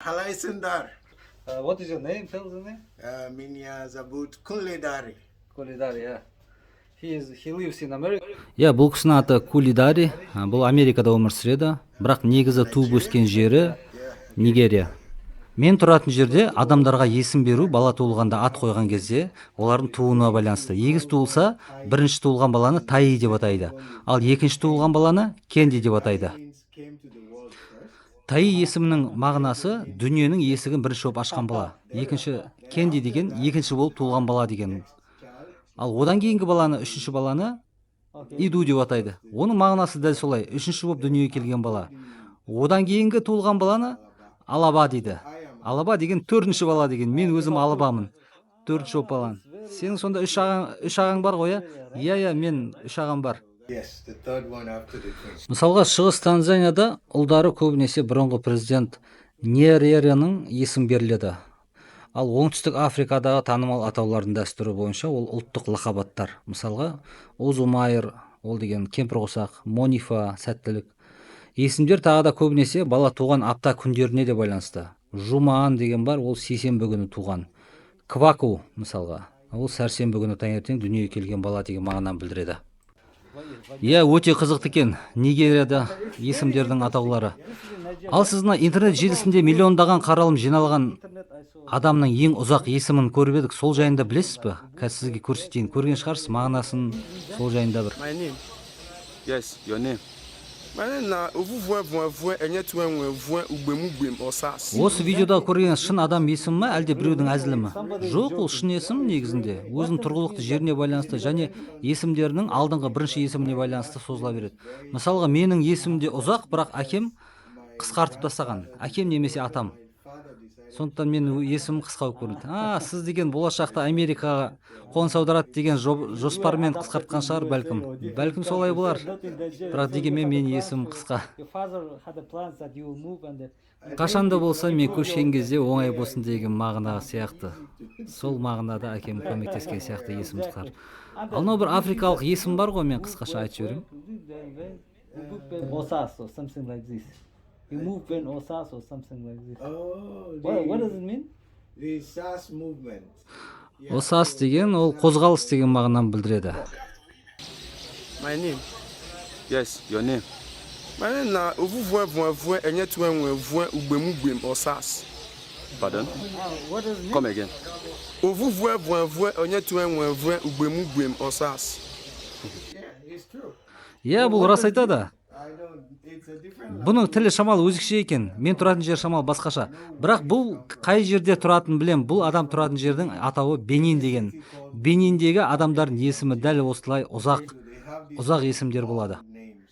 Halai Sundar. What is your name? Tell the name. Minya Zabut Kuledari. Kolidari, yeah. He lives in America. Иә, бұл кісінің аты Кулидари, бұл Америкада өмір сүреді, бірақ негізі туып өскен жері Нигерия. Мен тұратын жерде адамдарға есім беру бала туылғанда ат қойған кезде олардың туылуына байланысты. Егіз туылса, бірінші туылған баланы Таи деп атайды, ал екінші туылған баланы Кенди деп атайды. Таи есімінің мағынасы дүниенің есігін бірінші болып ашқан бала. Екінші Кенди деген екінші болып туылған бала деген. Ал одан кейінгі баланы, үшінші баланы Иду деп атайды. Оның мағынасы дәл солай, үшінші болып дүниеге келген бала. Одан кейінгі туылған баланы Алаба дейді. Алаба деген төртінші бала деген. Мен өзім Алабамын. Төртінші болып баланы. Сенің сонда үш ағаң бар ғой, иә, мен үш ағам бар. Мысалға, шығыс Танзанияда ұлдары көбінесе бұрынғы президент Ньеререның есім беріледі. Ал оңтүстік Африкадағы танымал атаулардың дәстүрі бойынша ол ұлттық лақабаттар. Мысалға, Озумайыр, ол деген кемпірқосақ, Монифа, сәттілік. Есімдер тағы да көбінесе бала туған апта күндеріне де байланысты. Жумаан деген бар, ол сейсенбі күні туған. Кваку, мысалға, ол сәрсенбі күні таңертең дүниеге келген бала деген мағынаны білдіреді. Иә, өте қызықты екен Нигерияда есімдердің атаулары. Ал сіз интернет желісінде миллиондаған қаралым жиналған адамның ең ұзақ есімін көріп едік, сол жайында білесіз бе? Қазір сізге көрсетейін, көрген шығарсыз, мағынасын сол жайында бір. My name. Yes, your name. Осы видеода көрген шын адам есімі ме, әлде біреудің әзілі ме? Жоқ, ол шын есім негізінде. Өзінің тұрғылықты жеріне байланысты және есімдерінің алдыңғы бірінші есіміне байланысты созыла береді. Мысалға, менің есімім де ұзақ, бірақ әкем қысқартып тастаған. Әкем немесе атам. Сондықтан мен есімім қысқа болып көрінеді. Сіз деген болашақта Америкаға қоныс аударады деген жоспармен қысқартқан шығар бәлкім. Бәлкім солай болар. Бірақ дегенмен мен есімім қысқа. Қашанда болса мен көшкен кезде оңай болсын деген мағынаға сияқты. Сол мағынада әкем көмектескен сияқты есім қысқар. Ал мынау бір африкалық есім бар ғой, мен қысқаша айтып жіберейін. You move when Osas or something like this. Oh, What does it mean? The SAS movement. Осас деген ол қозғалыс деген мағынаны білдіреді. My name. Yes, your name. My name na ovuvu enye tuenwe ugbemugem Osas. Pardon? What does it mean? Come again. Ovuvu enye tuenwe ugbemugem Osas. Yeah, it's true. Иә, бұл рас айтады. It's a different. Бұның тілі шамалы өзгеше екен. Мен тұратын жер шамалы басқаша. Бірақ бұл қай жерде тұратын білем. Бұл адам тұратын жердің атауы Бенин деген. Бениндегі адамдардың есімі дәл осылай ұзақ есімдер болады.